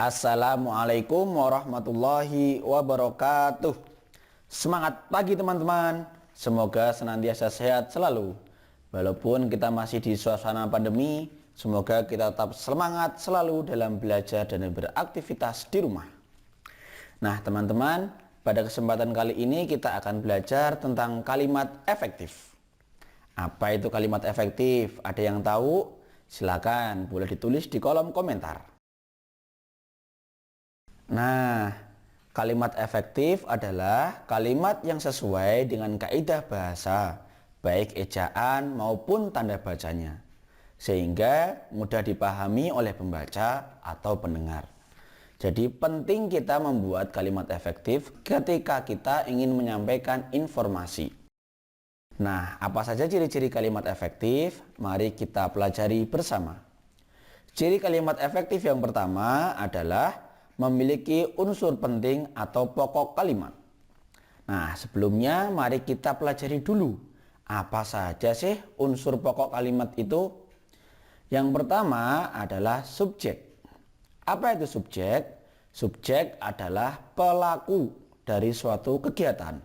Assalamualaikum warahmatullahi wabarakatuh. Semangat pagi teman-teman. Semoga senantiasa sehat selalu. Walaupun kita masih di suasana pandemi, semoga kita tetap semangat selalu dalam belajar dan beraktivitas di rumah. Nah teman-teman, pada kesempatan kali ini kita akan belajar tentang kalimat efektif. Apa itu kalimat efektif? Ada yang tahu? Silakan boleh ditulis di kolom komentar. Nah, kalimat efektif adalah kalimat yang sesuai dengan kaidah bahasa, baik ejaan maupun tanda bacanya, sehingga mudah dipahami oleh pembaca atau pendengar. Jadi penting kita membuat kalimat efektif ketika kita ingin menyampaikan informasi. Nah, apa saja ciri-ciri kalimat efektif? Mari kita pelajari bersama. Ciri kalimat efektif yang pertama adalah memiliki unsur penting atau pokok kalimat. Nah, sebelumnya mari kita pelajari dulu apa saja sih unsur pokok kalimat itu. Yang pertama adalah subjek. Apa itu subjek? Subjek adalah pelaku dari suatu kegiatan.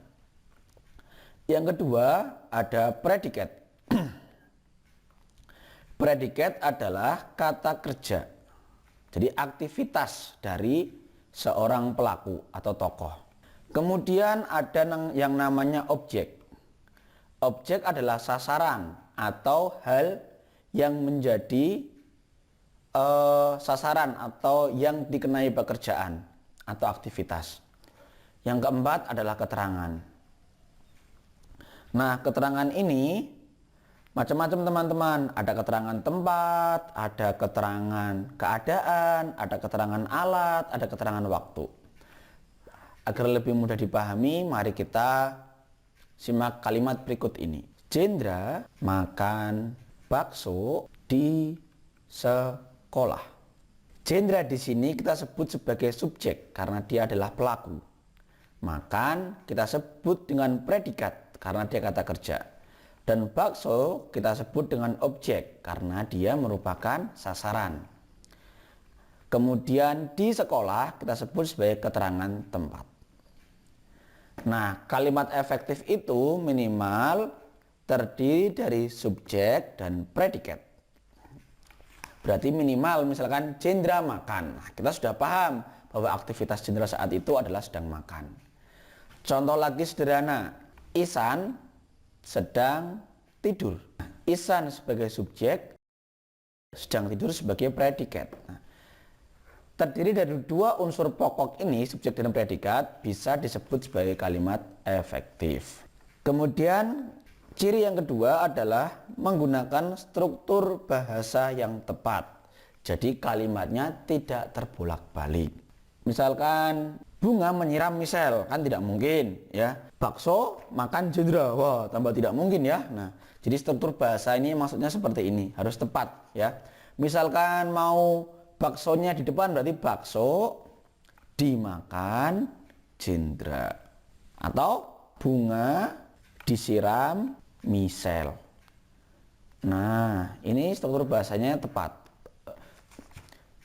Yang kedua ada predikat. Predikat adalah kata kerja. Jadi aktivitas dari seorang pelaku atau tokoh. Kemudian ada yang namanya objek. Objek adalah sasaran atau hal yang menjadi sasaran atau yang dikenai pekerjaan atau aktivitas. Yang keempat adalah keterangan. Nah, keterangan ini macam-macam teman-teman, ada keterangan tempat, ada keterangan keadaan, ada keterangan alat, ada keterangan waktu. Agar lebih mudah dipahami, mari kita simak kalimat berikut ini. Jendra makan bakso di sekolah. Jendra di sini kita sebut sebagai subjek karena dia adalah pelaku. Makan kita sebut dengan predikat karena dia kata kerja. Dan bakso kita sebut dengan objek karena dia merupakan sasaran. Kemudian di sekolah kita sebut sebagai keterangan tempat. Nah, kalimat efektif itu minimal terdiri dari subjek dan predikat. Berarti minimal misalkan Jendra makan. Nah, kita sudah paham bahwa aktivitas Jendra saat itu adalah sedang makan. Contoh lagi sederhana, Ihsan sedang tidur. Ihsan sebagai subjek, sedang tidur sebagai predikat. Nah, terdiri dari dua unsur pokok ini, subjek dan predikat, bisa disebut sebagai kalimat efektif. Kemudian ciri yang kedua adalah menggunakan struktur bahasa yang tepat. Jadi kalimatnya tidak terbolak-balik. Misalkan Bunga menyiram Misel, kan tidak mungkin ya. Bakso makan Jendra, wah tambah tidak mungkin ya. Nah, jadi struktur bahasa ini maksudnya seperti ini, harus tepat ya. Misalkan mau baksonya di depan berarti bakso dimakan Jendra, atau bunga disiram Misel. Nah, ini struktur bahasanya tepat.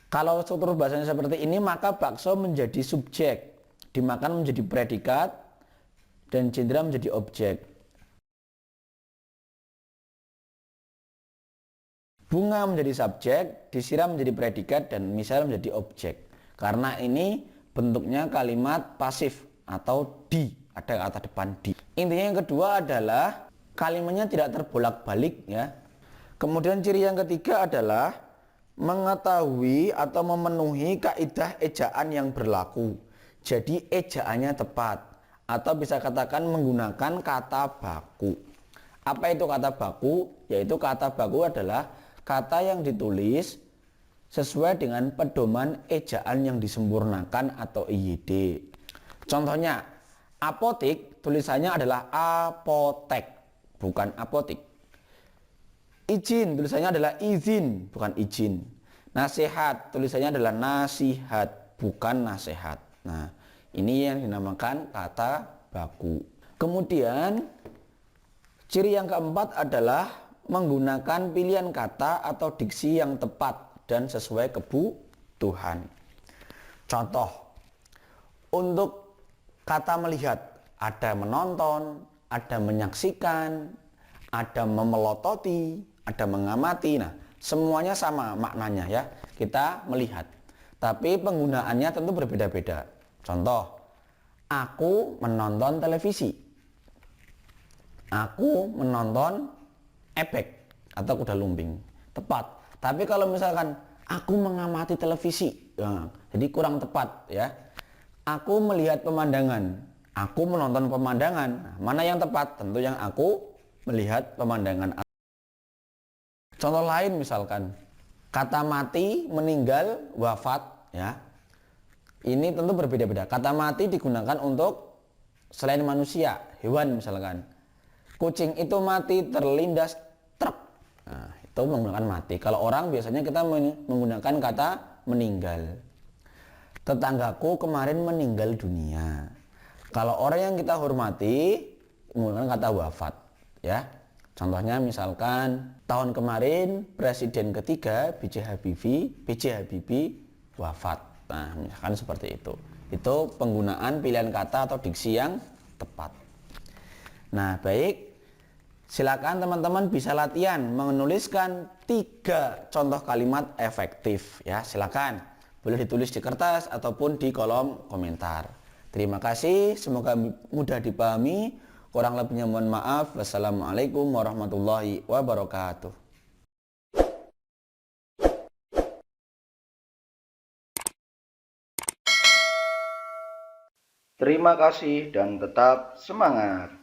Kalau struktur bahasanya seperti ini, maka bakso menjadi subjek, dimakan menjadi predikat, dan Jendra menjadi objek. Bunga menjadi subjek, disiram menjadi predikat, dan Misel menjadi objek. Karena ini bentuknya kalimat pasif atau di, ada kata depan di. Intinya yang kedua adalah kalimatnya tidak terbolak-balik ya. Kemudian ciri yang ketiga adalah mengetahui atau memenuhi kaidah ejaan yang berlaku. Jadi ejaannya tepat, atau bisa katakan menggunakan kata baku. Apa itu kata baku? Yaitu kata baku adalah kata yang ditulis sesuai dengan pedoman ejaan yang disempurnakan atau IYD. Contohnya, apotik tulisannya adalah apotek, bukan apotik. Izin tulisannya adalah izin, bukan izin. Nasihat tulisannya adalah nasihat, bukan nasihat. Nah, ini yang dinamakan kata baku. Kemudian ciri yang keempat adalah menggunakan pilihan kata atau diksi yang tepat dan sesuai kebutuhan. Contoh, untuk kata melihat, ada menonton, ada menyaksikan, ada memelototi, ada mengamati. Nah, semuanya sama maknanya ya. Kita melihat. Tapi penggunaannya tentu berbeda-beda. Contoh, aku menonton televisi. Aku menonton ebek atau kuda lumping. Tepat. Tapi kalau misalkan aku mengamati televisi, ya, jadi kurang tepat ya. Aku melihat pemandangan. Aku menonton pemandangan. Nah, mana yang tepat? Tentu yang aku melihat pemandangan. Contoh lain misalkan kata mati, meninggal, wafat ya. Ini tentu berbeda-beda. Kata mati digunakan untuk selain manusia, hewan misalkan. Kucing itu mati terlindas truk. Nah, itu menggunakan mati. Kalau orang biasanya kita menggunakan kata meninggal. Tetanggaku kemarin meninggal dunia. Kalau orang yang kita hormati menggunakan kata wafat ya. Contohnya misalkan tahun kemarin presiden ketiga B.J. Habibie wafat. Nah, misalkan seperti itu. Itu penggunaan pilihan kata atau diksi yang tepat. Nah, baik. Silakan teman-teman bisa latihan menuliskan 3 contoh kalimat efektif ya. Silakan. Boleh ditulis di kertas ataupun di kolom komentar. Terima kasih, semoga mudah dipahami. Kurang lebihnya mohon maaf. Wassalamualaikum warahmatullahi wabarakatuh. Terima kasih dan tetap semangat.